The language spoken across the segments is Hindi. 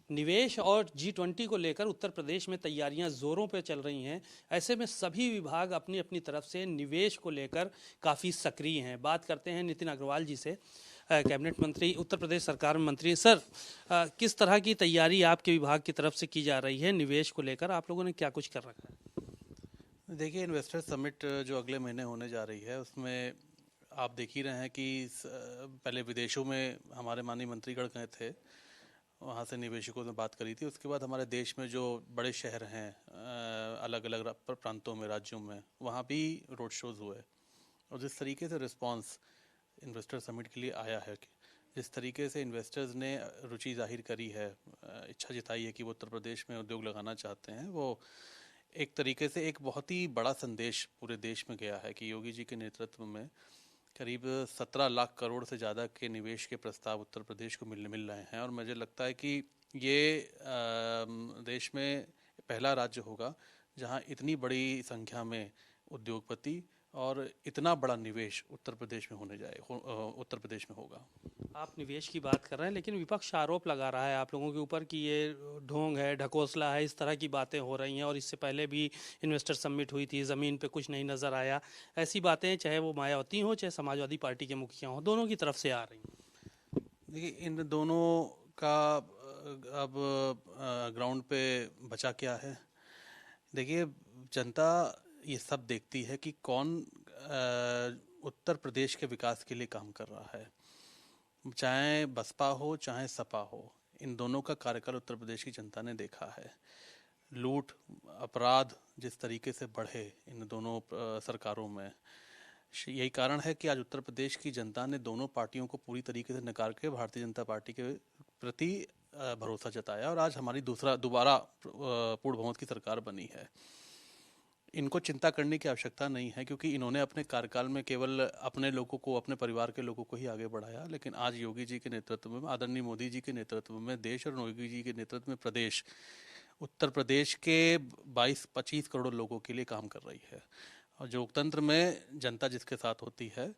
निवेश और G20 को लेकर उत्तर प्रदेश में तैयारियां जोरों पर चल रही हैं। ऐसे में सभी विभाग अपनी अपनी तरफ से निवेश को लेकर काफ़ी सक्रिय हैं। बात करते हैं नितिन अग्रवाल जी से, कैबिनेट मंत्री, उत्तर प्रदेश सरकार में मंत्री। सर, किस तरह की तैयारी आपके विभाग की तरफ से की जा रही है निवेश को लेकर? आप लोगों ने क्या कुछ कर रखा है? देखिए, इन्वेस्टर समिट जो अगले महीने होने जा रही है उसमें आप देख ही रहे हैं कि पहले विदेशों में हमारे माननीय मंत्रीगण गए थे, वहाँ से निवेशकों से बात करी थी। उसके बाद हमारे देश में जो बड़े शहर हैं अलग अलग प्रांतों में, राज्यों में, वहाँ भी रोड शोज़ हुए। और जिस तरीके से रिस्पांस इन्वेस्टर समिट के लिए आया है, जिस तरीके से इन्वेस्टर्स ने रुचि जाहिर करी है, इच्छा जताई है कि वो उत्तर प्रदेश में उद्योग लगाना चाहते हैं, वो एक तरीके से एक बहुत ही बड़ा संदेश पूरे देश में गया है कि योगी जी के नेतृत्व में करीब 17 लाख करोड़ से ज़्यादा के निवेश के प्रस्ताव उत्तर प्रदेश को मिल रहे हैं। और मुझे लगता है कि ये देश में पहला राज्य होगा जहां इतनी बड़ी संख्या में उद्योगपति और इतना बड़ा निवेश उत्तर प्रदेश में उत्तर प्रदेश में होगा। आप निवेश की बात कर रहे हैं, लेकिन विपक्ष आरोप लगा रहा है आप लोगों के ऊपर कि ये ढोंग है, ढकोसला है, इस तरह की बातें हो रही हैं। और इससे पहले भी इन्वेस्टर समिट हुई थी, ज़मीन पे कुछ नहीं नज़र आया। ऐसी बातें चाहे वो मायावती हो चाहे समाजवादी पार्टी के मुखिया हों, दोनों की तरफ से आ रही हैं। देखिए, इन दोनों का अब ग्राउंड पे बचा क्या है? देखिए, जनता ये सब देखती है कि कौन उत्तर प्रदेश के विकास के लिए काम कर रहा है। चाहे बसपा हो चाहे सपा हो, इन दोनों का कार्यकाल उत्तर प्रदेश की जनता ने देखा है। लूट, अपराध जिस तरीके से बढ़े इन दोनों सरकारों में, यही कारण है कि आज उत्तर प्रदेश की जनता ने दोनों पार्टियों को पूरी तरीके से नकार के भारतीय जनता पार्टी के प्रति भरोसा जताया और आज हमारी दोबारा पूर्ण बहुमत की सरकार बनी है। इनको चिंता करने की आवश्यकता नहीं है, क्योंकि इन्होंने अपने कार्यकाल में केवल अपने लोगों को, अपने परिवार के लोगों को ही आगे बढ़ाया। लेकिन आज योगी जी के नेतृत्व में, आदरणीय मोदी जी के नेतृत्व में देश और योगी जी के नेतृत्व में प्रदेश, उत्तर प्रदेश के 22-25 करोड़ लोगों के लिए काम कर रही है। और जो लोकतंत्र में जनता जिसके साथ होती है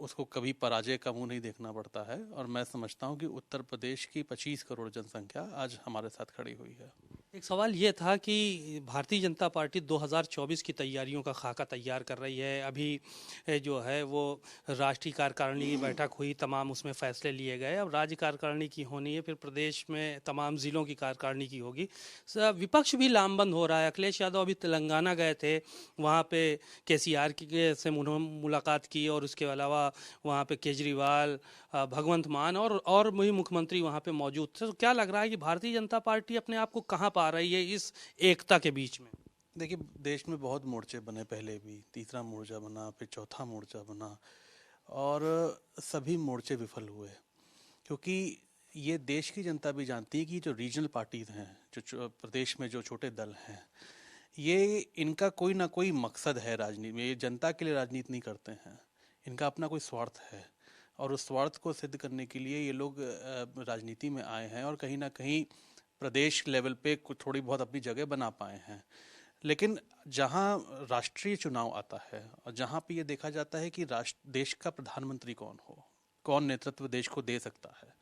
उसको कभी पराजय का मुंह नहीं देखना पड़ता है। और मैं समझता हूँ कि उत्तर प्रदेश की 25 करोड़ जनसंख्या आज हमारे साथ खड़ी हुई है। एक सवाल ये था कि भारतीय जनता पार्टी 2024 की तैयारियों का खाका तैयार कर रही है। अभी जो है वो राष्ट्रीय कार्यकारिणी की बैठक हुई, तमाम उसमें फैसले लिए गए। अब राज्य कार्यकारिणी की होनी है, फिर प्रदेश में तमाम ज़िलों की कार्यकारिणी की होगी। विपक्ष भी लामबंद हो रहा है। अखिलेश यादव अभी तेलंगाना गए थे, वहाँ पे केसीआर से मुलाकात की, और उसके अलावा वहाँ पे केजरीवाल, भगवंत मान और वही मुख्यमंत्री वहाँ पे मौजूद थे। तो क्या लग रहा है कि भारतीय जनता पार्टी अपने आप को कहाँ पा रही है इस एकता के बीच में? देखिए, देश में बहुत मोर्चे बने, पहले भी तीसरा मोर्चा बना, फिर चौथा मोर्चा बना, और सभी मोर्चे विफल हुए। क्योंकि ये देश की जनता भी जानती है कि जो रीजनल पार्टीज हैं, जो प्रदेश में जो छोटे दल हैं, ये इनका कोई ना कोई मकसद है राजनीति में। ये जनता के लिए राजनीति नहीं करते हैं, इनका अपना कोई स्वार्थ है। और उस स्वार्थ को सिद्ध करने के लिए ये लोग राजनीति में आए हैं और कहीं ना कहीं प्रदेश लेवल पे कुछ थोड़ी बहुत अपनी जगह बना पाए हैं। लेकिन जहां राष्ट्रीय चुनाव आता है और जहां पे ये देखा जाता है कि देश का प्रधानमंत्री कौन हो, कौन नेतृत्व देश को दे सकता है,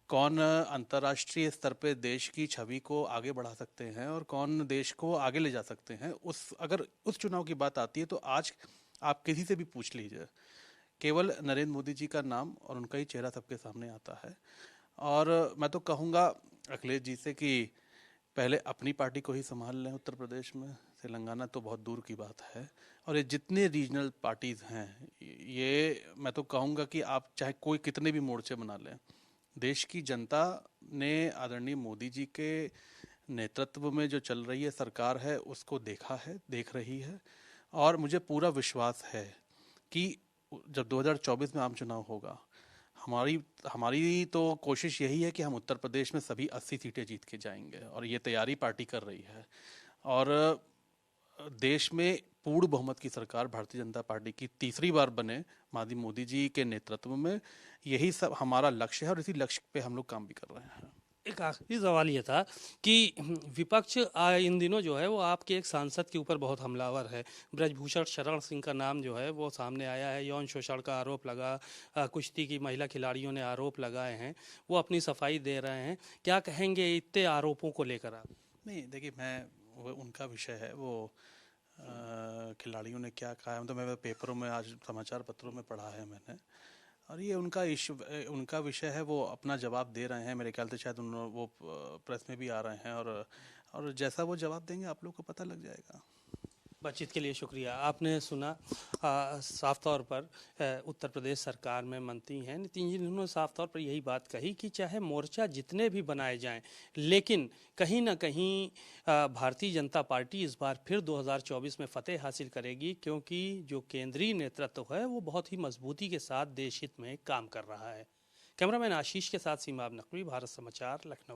कौन अंतर्राष्ट्रीय स्तर पे देश की छवि को आगे बढ़ा सकते हैं और कौन देश को आगे ले जा सकते हैं, अगर उस चुनाव की बात आती है तो आज आप किसी से भी पूछ लीजिए, केवल नरेंद्र मोदी जी का नाम और उनका ही चेहरा सबके सामने आता है। और मैं तो कहूँगा अखिलेश जी से कि पहले अपनी पार्टी को ही संभाल लें उत्तर प्रदेश में, तेलंगाना तो बहुत दूर की बात है। और ये जितने रीजनल पार्टीज़ हैं, ये मैं तो कहूँगा कि आप चाहे कोई कितने भी मोर्चे बना लें, देश की जनता ने आदरणीय मोदी जी के नेतृत्व में जो चल रही है सरकार है, उसको देखा है, देख रही है। और मुझे पूरा विश्वास है कि जब 2024 में आम चुनाव होगा, हमारी तो कोशिश यही है कि हम उत्तर प्रदेश में सभी 80 सीटें जीत के जाएंगे, और ये तैयारी पार्टी कर रही है। और देश में पूर्ण बहुमत की सरकार भारतीय जनता पार्टी की तीसरी बार बने माननीय मोदी जी के नेतृत्व में, यही सब हमारा लक्ष्य है और इसी लक्ष्य पे हम लोग काम भी कर रहे हैं। एक आखिरी सवाल ये था कि विपक्ष इन दिनों जो है वो आपके एक सांसद के ऊपर बहुत हमलावर है। ब्रजभूषण शरण सिंह का नाम जो है वो सामने आया है, यौन शोषण का आरोप लगा, कुश्ती की महिला खिलाड़ियों ने आरोप लगाए हैं, वो अपनी सफाई दे रहे हैं। क्या कहेंगे इतने आरोपों को लेकर आप? नहीं देखिए, मैं वो उनका विषय है वो। खिलाड़ियों ने क्या कहा है, तो मैं पेपरों में आज समाचार पत्रों में पढ़ा है मैंने। और ये उनका इशू, उनका विषय है, वो अपना जवाब दे रहे हैं। मेरे ख्याल से शायद वो प्रेस में भी आ रहे हैं, और जैसा वो जवाब देंगे आप लोग को पता लग जाएगा। बातचीत के लिए शुक्रिया। आपने सुना साफ तौर पर उत्तर प्रदेश सरकार में मंत्री हैं नितिन जी, उन्होंने साफ तौर पर यही बात कही कि चाहे मोर्चा जितने भी बनाए जाएं, लेकिन कहीं ना कहीं भारतीय जनता पार्टी इस बार फिर 2024 में फतेह हासिल करेगी, क्योंकि जो केंद्रीय नेतृत्व है वो बहुत ही मजबूती के साथ देश हित में काम कर रहा है। कैमरामैन आशीष के साथ सीमा नकवी, भारत समाचार, लखनऊ।